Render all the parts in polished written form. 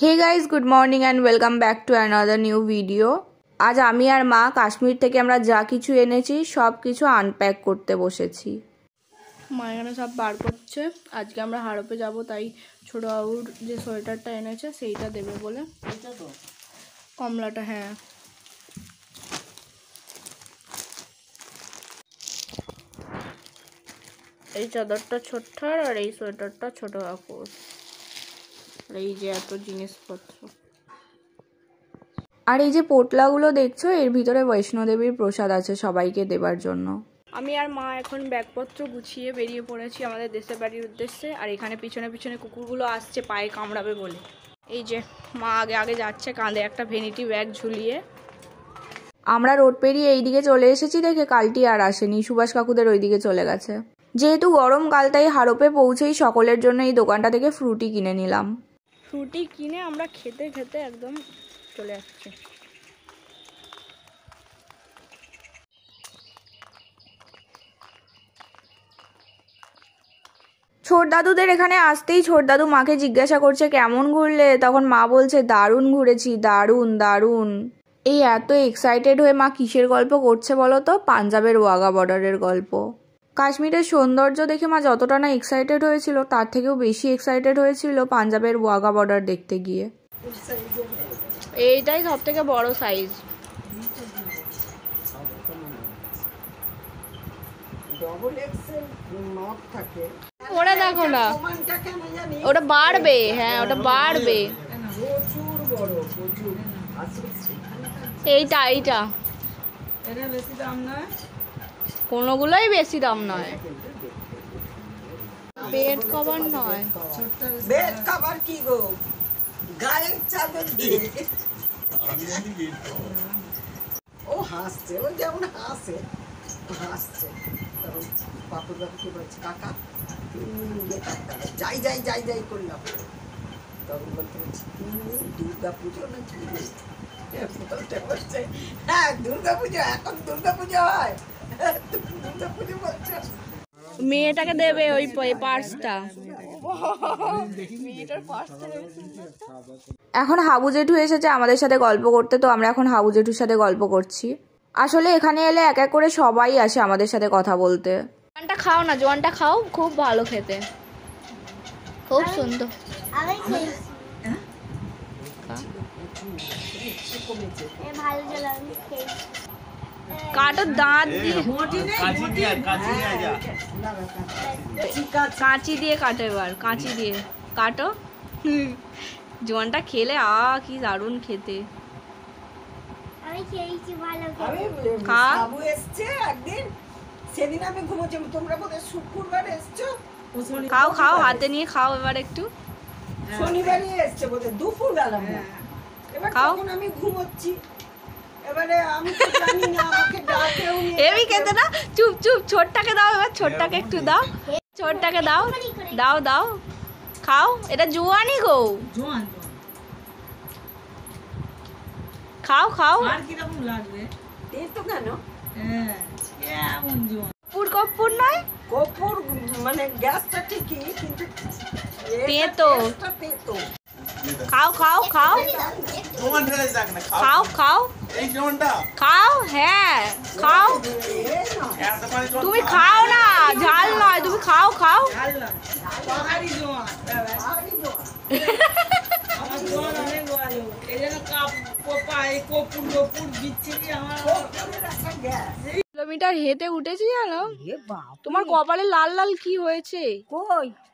Hey guys good morning and welcome back to another new video. आज आमी और मा काश्मीर থেকে আমরা যা কিছু এনেছি সব কিছু আনপ্যাক করতে বসেছি। মা এখানে সব বার করছে। আজকে আমরা হাড়পে যাব, তাই ছোট বাবুর যে সোয়েটারটা এনেছে সেইটা দেবে বলে। এটা তো কমলাটা, হ্যাঁ এই চাদরটা ছোট্টার আর এই সোয়েটারটা ছোট কাকুর। এই যে এত জিনিসপত্র, আর এই যে পোটলাগুলো দেখছো এর ভিতরে বৈষ্ণোদেবীর প্রসাদ আছে সবাইকে দেবার জন্য। আমি আর মা এখন ব্যাগপত্র গুছিয়ে বেরিয়ে পড়েছি আমাদের দেশের বাড়ির উদ্দেশ্যে। আর এখানে পিছনে পিছনে কুকুরগুলো আসছে পায়ে কামড়াবে বলে। এই যে মা আগে আগে যাচ্ছে কাঁধে একটা ভ্যানিটি ব্যাগ ঝুলিয়ে। আমরা রোড পেরিয়ে এইদিকে চলে এসেছি দেখে কালটি আর আসেনি, সুভাষ কাকুদের ওইদিকে চলে গেছে। যেহেতু গরমকাল তাই হাড়পে পৌঁছেই সকলের জন্য এই দোকানটা থেকে ফ্রুটি কিনে নিলাম। ফ্রুটি কিনে আমরা খেতে খেতে একদম চলে আসছি। ছোট দাদুদের এখানে আসতেই ছোট দাদু মাকে জিজ্ঞাসা করছে কেমন ঘুরলে, তখন মা বলছে দারুণ ঘুরেছি, দারুণ দারুণ। এই এত এক্সাইটেড হয়ে মা কিসের গল্প করছে বলো তো? পাঞ্জাবের ওয়াঘা বর্ডারের গল্প। কাশ্মীরের সৌন্দর্য দেখে মা যতটা না এক্সাইটেড হয়েছিল তার থেকেও বেশি এক্সাইটেড হয়েছিল পাঞ্জাবের ওয়াঘা বর্ডার দেখতে গিয়ে। এইটাই সব থেকে বড় সাইজ। ওটা দেখো না, ওটা বাড়বে, হ্যাঁ ওটা বাড়বে। এইটা এইটা কোনগুলোই বেশি দাম নয়। বেড কভার নয়, বেড কভার কি গো, গায়ের চাদর দিয়ে। ও হাসছে, ও যেমন হাসে হাসছে। বাপু বাবুকে বলছে কাকা যাই যাই যাই যাই করলাম। তখন বলতে বলছি দুর্গা পুজো না কি বলছে, হ্যাঁ দুর্গা পুজো, এখন দুর্গা পুজো হয়, দুর্গা পুজো বলছে। মেয়েটাকে দেবে ওই পার্সটা। এখন হাবু জেঠু এসেছে আমাদের সাথে গল্প করতে, তো আমরা এখন হাবু জেঠুর সাথে গল্প করছি। আসলে এখানে এলে এক এক করে সবাই আসে আমাদের সাথে কথা বলতে। জোয়ানটা খাও না, জোয়ানটা খাও, খুব ভালো খেতে, খুব সুন্দর। কাটো দাঁত দিয়ে, কাঁচি দিয়ে কাটো, এবার কাঁচি দিয়ে কাটো। জোয়ানটা খেলে কি দারুণ খেতে। খাও খাও, হাতে নিয়ে খাও এবার একটু। শনিবারই এসছে বোধহয় দুপুর বেলা, খাও। আমি ঘুমোচ্ছি, এবারে আমি তো জানি না, আমাকে ডাকেও নি। এবি খেতে না, চুপ চুপ, ছোটটাকে দাও এবার, ছোটটাকে একটু দাও, ছোটটাকে দাও দাও দাও, খাও। এটা জোয়ানই গো, জোয়ান খাও খাও। আর কি রকম লাগবে এই তো কেন, হ্যাঁ কেমন জোয়ান। কর্পূর নয়, কর্পূর মানে গ্যাসটা ঠিকই, কিন্তু তেতো তেতো। খাও খাও খাও খাও খাও খাও, হ্যাঁ খাও। তুমি খাও না, ঝাল নয়, তুমি খাও খাও। কিলোমিটার হেঁটে উঠেছি জানো, তোমার কপালে লাল লাল কি হয়েছে?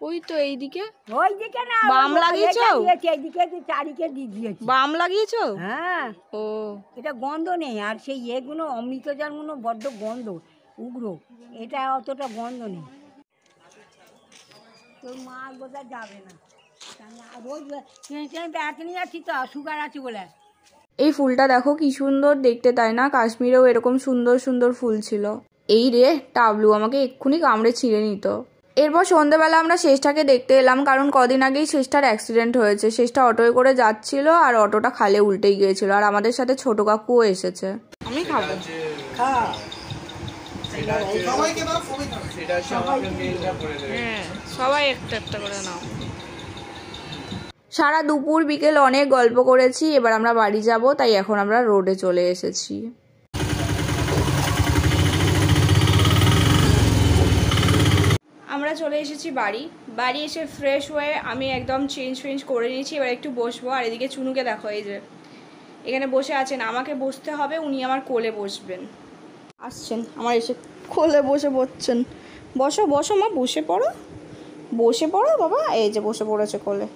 ওই তো এইদিকে, ওইদিকে না, বাম লাগিয়েছো? এইদিকে চারিকে দিয়ে দিয়েছি, বাম লাগিয়েছো? হ্যাঁ। ও এটা গন্ধ নেই, আর সেই এগুলো অমৃতজানগুলো বড্ড গন্ধ, উগ্র। এটা অতটা গন্ধ নেই। তোর মা বোধহয় যাবে না, রোজ বেড়াতে নিয়ে যাচ্ছি তো, সুগার আছে বলে। এই ফুলটা দেখো কি সুন্দর দেখতে, তাই না? কাশ্মীরেও এরকম সুন্দর সুন্দর ফুল ছিল। এই রে টাবলু আমাকে এক্ষুনি কামড়ে ছিঁড়ে নিত। এরপর সন্ধ্যেবেলা আমরা শেষটাকে দেখতে এলাম, কারণ কদিন আগেই শেষটার অ্যাক্সিডেন্ট হয়েছে। শেষটা অটোয় করে যাচ্ছিল আর অটোটা খালে উল্টেই গিয়েছিল, আর আমাদের সাথে ছোট কাকুও এসেছে। আমি খাবো, সবাই একটা একটা করে নাও। সারা দুপুর বিকেল অনেক গল্প করেছি, এবার আমরা বাড়ি যাব, তাই এখন আমরা রোডে চলে এসেছি। আমরা চলে এসেছি বাড়ি এসে ফ্রেশ হয়ে আমি একদম চেঞ্জ করে নিয়েছি। এবার একটু বসবো। আর এদিকে চুনুকে দেখো, এই যে এখানে বসে আছেন, আমাকে বসতে হবে, উনি আমার কোলে বসবেন। আসছেন আমার এসে কোলে বসে পড়ছেন। বসো বসো মা, বসে পড়ো বাবা। এই যে বসে পড়েছে কোলে।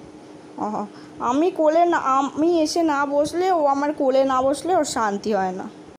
আমি কোলে না, আমি এসে না বসলে, ও আমার কোলে না বসলে ওর শান্তি হয় না।